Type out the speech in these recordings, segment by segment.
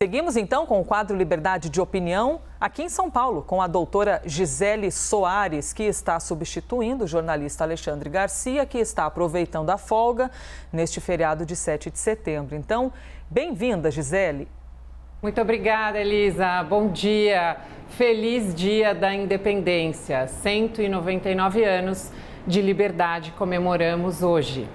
Seguimos então com o quadro Liberdade de Opinião, aqui em São Paulo, com a doutora Gisele Soares, que está substituindo o jornalista Alexandre Garcia, que está aproveitando a folga neste feriado de 7 de setembro. Então, bem-vinda, Gisele. Muito obrigada, Elisa. Bom dia. Feliz Dia da Independência. 199 anos de liberdade comemoramos hoje.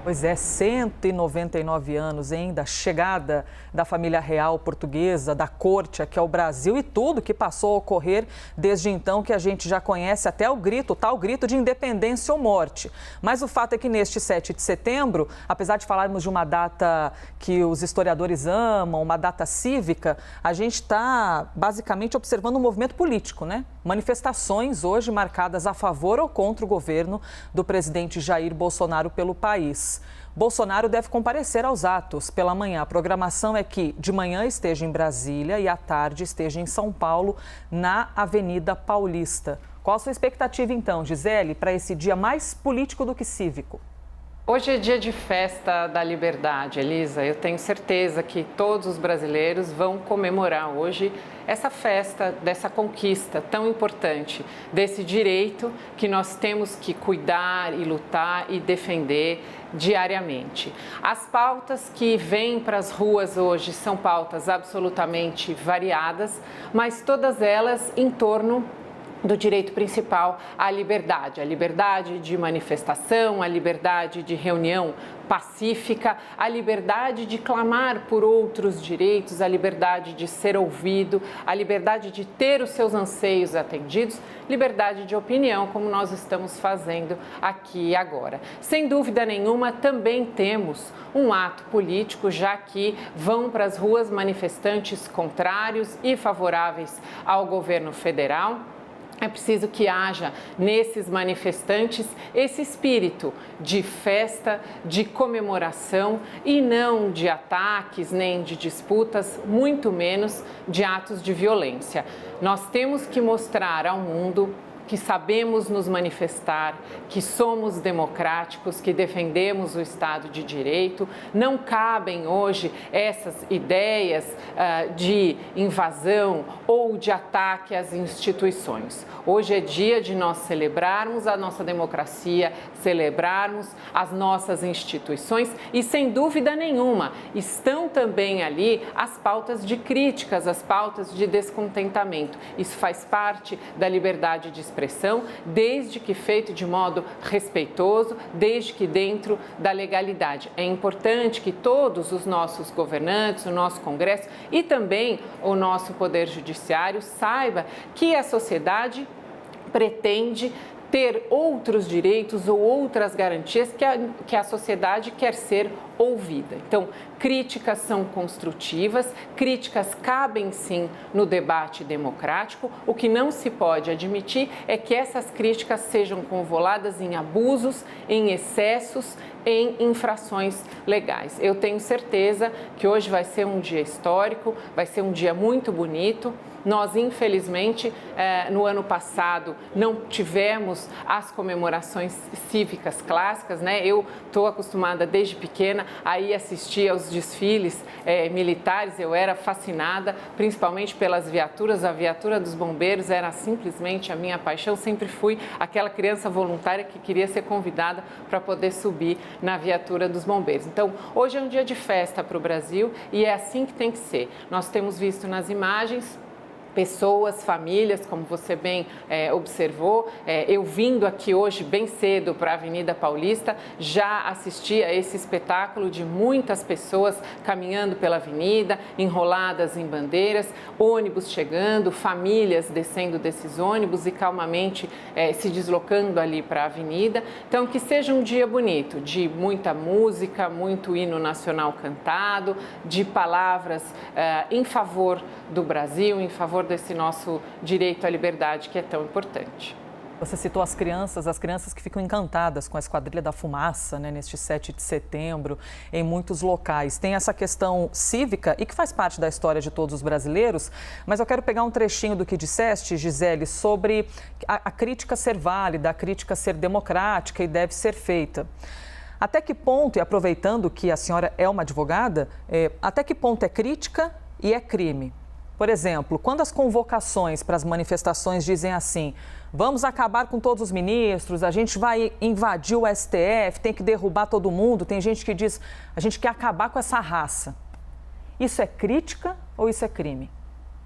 Pois é, 199 anos, hein, da chegada da família real portuguesa, da corte aqui ao Brasil e tudo que passou a ocorrer desde então, que a gente já conhece até o grito, o tal grito de independência ou morte. Mas o fato é que neste 7 de setembro, apesar de falarmos de uma data que os historiadores amam, uma data cívica, a gente está basicamente observando um movimento político, né? Manifestações hoje marcadas a favor ou contra o governo do presidente Jair Bolsonaro pelo país. Bolsonaro deve comparecer aos atos pela manhã. A programação é que de manhã esteja em Brasília e à tarde esteja em São Paulo, na Avenida Paulista. Qual a sua expectativa, então, Gisele, para esse dia mais político do que cívico? Hoje é dia de festa da liberdade, Elisa. Eu tenho certeza que todos os brasileiros vão comemorar hoje essa festa, dessa conquista tão importante, desse direito que nós temos que cuidar e lutar e defender diariamente. As pautas que vêm para as ruas hoje são pautas absolutamente variadas, mas todas elas em torno do direito principal à liberdade, a liberdade de manifestação, a liberdade de reunião pacífica, a liberdade de clamar por outros direitos, a liberdade de ser ouvido, a liberdade de ter os seus anseios atendidos, liberdade de opinião, como nós estamos fazendo aqui e agora. Sem dúvida nenhuma, também temos um ato político, já que vão para as ruas manifestantes contrários e favoráveis ao governo federal. É preciso que haja nesses manifestantes esse espírito de festa, de comemoração e não de ataques nem de disputas, muito menos de atos de violência. Nós temos que mostrar ao mundo que sabemos nos manifestar, que somos democráticos, que defendemos o Estado de Direito. Não cabem hoje essas ideias de invasão ou de ataque às instituições. Hoje é dia de nós celebrarmos a nossa democracia, celebrarmos as nossas instituições e, sem dúvida nenhuma, estão também ali as pautas de críticas, as pautas de descontentamento. Isso faz parte da liberdade de expressão, desde que feito de modo respeitoso, desde que dentro da legalidade. É importante que todos os nossos governantes, o nosso Congresso e também o nosso Poder Judiciário saiba que a sociedade pretende ter outros direitos ou outras garantias que a sociedade quer ser ouvida. Então, críticas são construtivas, críticas cabem sim no debate democrático. O que não se pode admitir é que essas críticas sejam convoladas em abusos, em excessos, em infrações legais. Eu tenho certeza que hoje vai ser um dia histórico, vai ser um dia muito bonito. Nós, infelizmente, no ano passado não tivemos as comemorações cívicas clássicas, né? Eu estou acostumada desde pequena a ir assistir aos desfiles militares, eu era fascinada, principalmente pelas viaturas. A viatura dos bombeiros era simplesmente a minha paixão. Sempre fui aquela criança voluntária que queria ser convidada para poder subir na viatura dos bombeiros. Então, hoje é um dia de festa para o Brasil e é assim que tem que ser. Nós temos visto nas imagens pessoas, famílias, como você bem observou. Eu vindo aqui hoje bem cedo para a Avenida Paulista, já assisti a esse espetáculo de muitas pessoas caminhando pela avenida, enroladas em bandeiras, ônibus chegando, famílias descendo desses ônibus e calmamente se deslocando ali para a avenida. Então, que seja um dia bonito, de muita música, muito hino nacional cantado, de palavras em favor do Brasil, em favor desse nosso direito à liberdade que é tão importante. Você citou as crianças que ficam encantadas com a Esquadrilha da Fumaça, né, neste 7 de setembro, em muitos locais. Tem essa questão cívica e que faz parte da história de todos os brasileiros, mas eu quero pegar um trechinho do que disseste, Gisele, sobre a crítica ser válida, a crítica ser democrática e deve ser feita. Até que ponto, e aproveitando que a senhora é uma advogada, até que ponto é crítica e é crime. Por exemplo, quando as convocações para as manifestações dizem assim: vamos acabar com todos os ministros, a gente vai invadir o STF, tem que derrubar todo mundo, tem gente que diz: a gente quer acabar com essa raça. Isso é crítica ou isso é crime?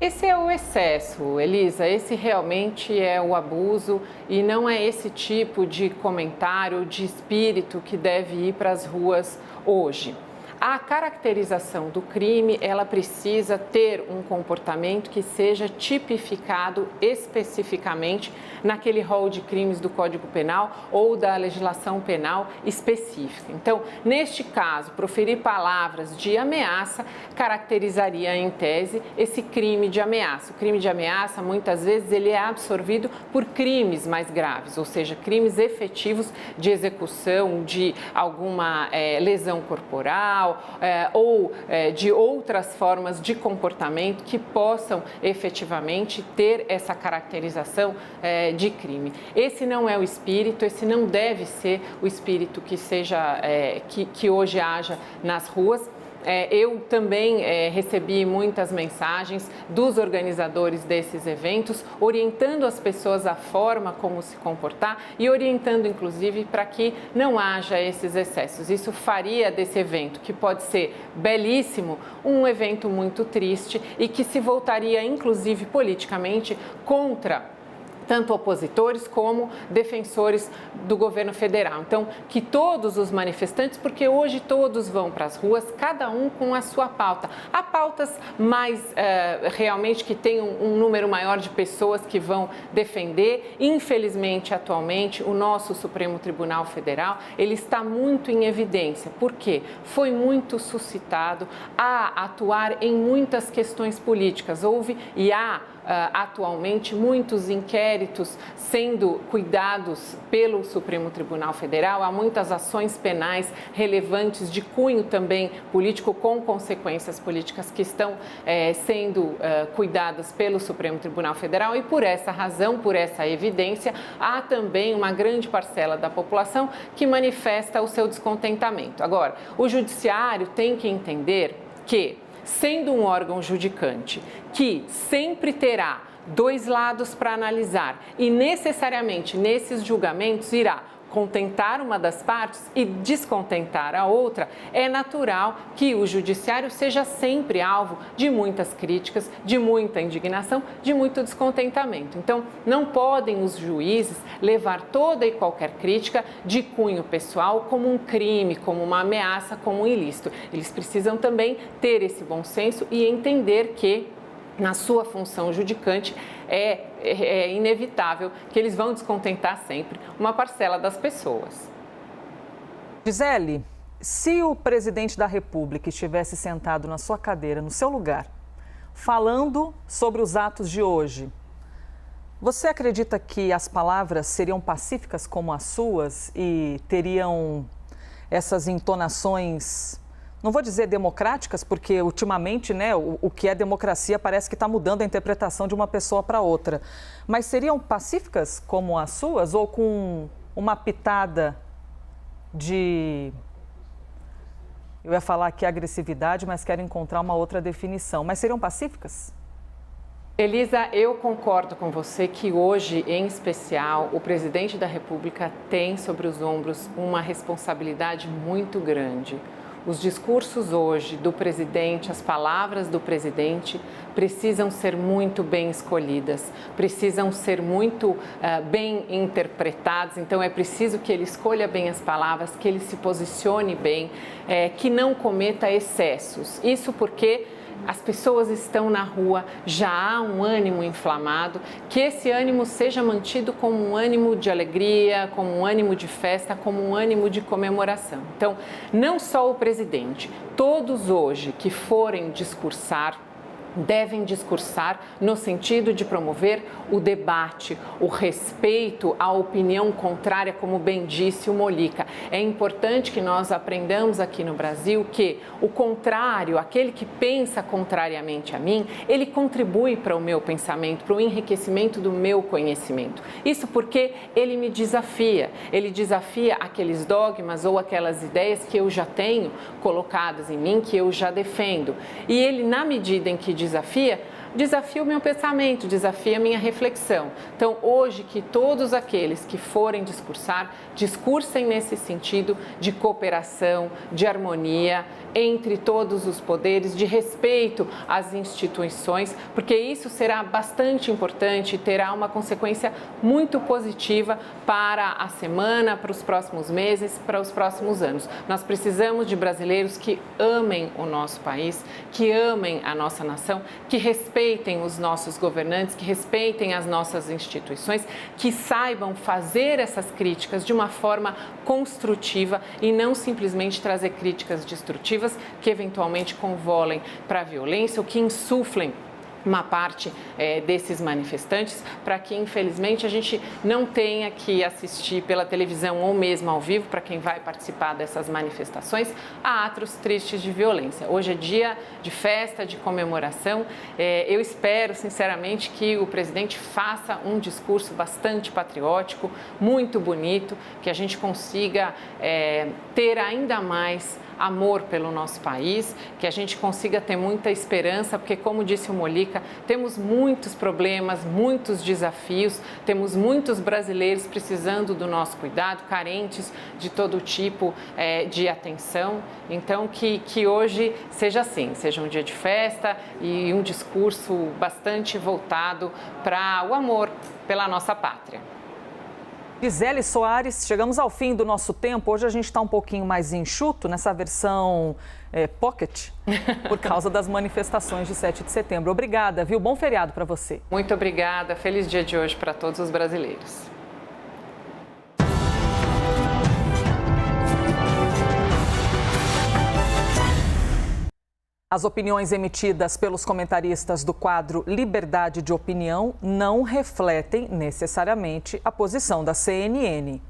Esse é o excesso, Elisa, esse realmente é o abuso e não é esse tipo de comentário, de espírito que deve ir para as ruas hoje. A caracterização do crime, ela precisa ter um comportamento que seja tipificado especificamente naquele rol de crimes do Código Penal ou da legislação penal específica. Então, neste caso, proferir palavras de ameaça caracterizaria em tese esse crime de ameaça. O crime de ameaça, muitas vezes, ele é absorvido por crimes mais graves, ou seja, crimes efetivos de execução de alguma lesão corporal, ou de outras formas de comportamento que possam efetivamente ter essa caracterização de crime. Esse não é o espírito, esse não deve ser o espírito que seja, que hoje haja nas ruas. Eu também recebi muitas mensagens dos organizadores desses eventos, orientando as pessoas a forma como se comportar e orientando, inclusive, para que não haja esses excessos. Isso faria desse evento, que pode ser belíssimo, um evento muito triste e que se voltaria, inclusive, politicamente contra tanto opositores como defensores do governo federal. Então, que todos os manifestantes, porque hoje todos vão para as ruas, cada um com a sua pauta. Há pautas mais realmente que tem um número maior de pessoas que vão defender. Infelizmente, atualmente, o nosso Supremo Tribunal Federal, ele está muito em evidência. Por quê? Foi muito suscitado a atuar em muitas questões políticas. Houve e há atualmente muitos inquéritos sendo cuidados pelo Supremo Tribunal Federal, há muitas ações penais relevantes de cunho também político com consequências políticas que estão sendo cuidadas pelo Supremo Tribunal Federal e por essa razão, por essa evidência, há também uma grande parcela da população que manifesta o seu descontentamento. Agora, o judiciário tem que entender que, sendo um órgão judicante que sempre terá dois lados para analisar e necessariamente nesses julgamentos irá contentar uma das partes e descontentar a outra, é natural que o judiciário seja sempre alvo de muitas críticas, de muita indignação, de muito descontentamento. Então, não podem os juízes levar toda e qualquer crítica de cunho pessoal como um crime, como uma ameaça, como um ilícito. Eles precisam também ter esse bom senso e entender que, na sua função judicante, é inevitável que eles vão descontentar sempre uma parcela das pessoas. Gisele, se o presidente da República estivesse sentado na sua cadeira, no seu lugar, falando sobre os atos de hoje, você acredita que as palavras seriam pacíficas como as suas e teriam essas entonações, não vou dizer democráticas, porque ultimamente, né, o que é democracia parece que está mudando a interpretação de uma pessoa para outra. Mas seriam pacíficas como as suas ou com uma pitada de... Eu ia falar aqui agressividade, mas quero encontrar uma outra definição. Mas seriam pacíficas? Elisa, eu concordo com você que hoje, em especial, o presidente da República tem sobre os ombros uma responsabilidade muito grande. Os discursos hoje do presidente, as palavras do presidente precisam ser muito bem escolhidas, precisam ser muito bem interpretadas. Então, é preciso que ele escolha bem as palavras, que ele se posicione bem, que não cometa excessos. Isso porque as pessoas estão na rua, já há um ânimo inflamado, que esse ânimo seja mantido como um ânimo de alegria, como um ânimo de festa, como um ânimo de comemoração. Então, não só o presidente, todos hoje que forem discursar, devem discursar no sentido de promover o debate, o respeito à opinião contrária, como bem disse o Mollica. É importante que nós aprendamos aqui no Brasil que o contrário, aquele que pensa contrariamente a mim, ele contribui para o meu pensamento, para o enriquecimento do meu conhecimento. Isso porque ele me desafia, ele desafia aqueles dogmas ou aquelas ideias que eu já tenho colocadas em mim, que eu já defendo. E ele, na medida em que desafia o meu pensamento, desafia a minha reflexão. Então, hoje, que todos aqueles que forem discursar, discursem nesse sentido de cooperação, de harmonia entre todos os poderes, de respeito às instituições, porque isso será bastante importante e terá uma consequência muito positiva para a semana, para os próximos meses, para os próximos anos. Nós precisamos de brasileiros que amem o nosso país, que amem a nossa nação, que respeitem os nossos governantes, que respeitem as nossas instituições, que saibam fazer essas críticas de uma forma construtiva e não simplesmente trazer críticas destrutivas que eventualmente convolem para a violência ou que insuflem uma parte desses manifestantes, para que, infelizmente, a gente não tenha que assistir pela televisão ou mesmo ao vivo, para quem vai participar dessas manifestações, a atos tristes de violência. Hoje é dia de festa, de comemoração. Eu espero, sinceramente, que o presidente faça um discurso bastante patriótico, muito bonito, que a gente consiga ter ainda mais amor pelo nosso país, que a gente consiga ter muita esperança, porque, como disse o Mollica, temos muitos problemas, muitos desafios, temos muitos brasileiros precisando do nosso cuidado, carentes de todo tipo de atenção. Então, que hoje seja assim, seja um dia de festa e um discurso bastante voltado para o amor pela nossa pátria. Gisele Soares, chegamos ao fim do nosso tempo. Hoje a gente está um pouquinho mais enxuto nessa versão pocket, por causa das manifestações de 7 de setembro. Obrigada, viu? Bom feriado para você. Muito obrigada. Feliz dia de hoje para todos os brasileiros. As opiniões emitidas pelos comentaristas do quadro Liberdade de Opinião não refletem necessariamente a posição da CNN.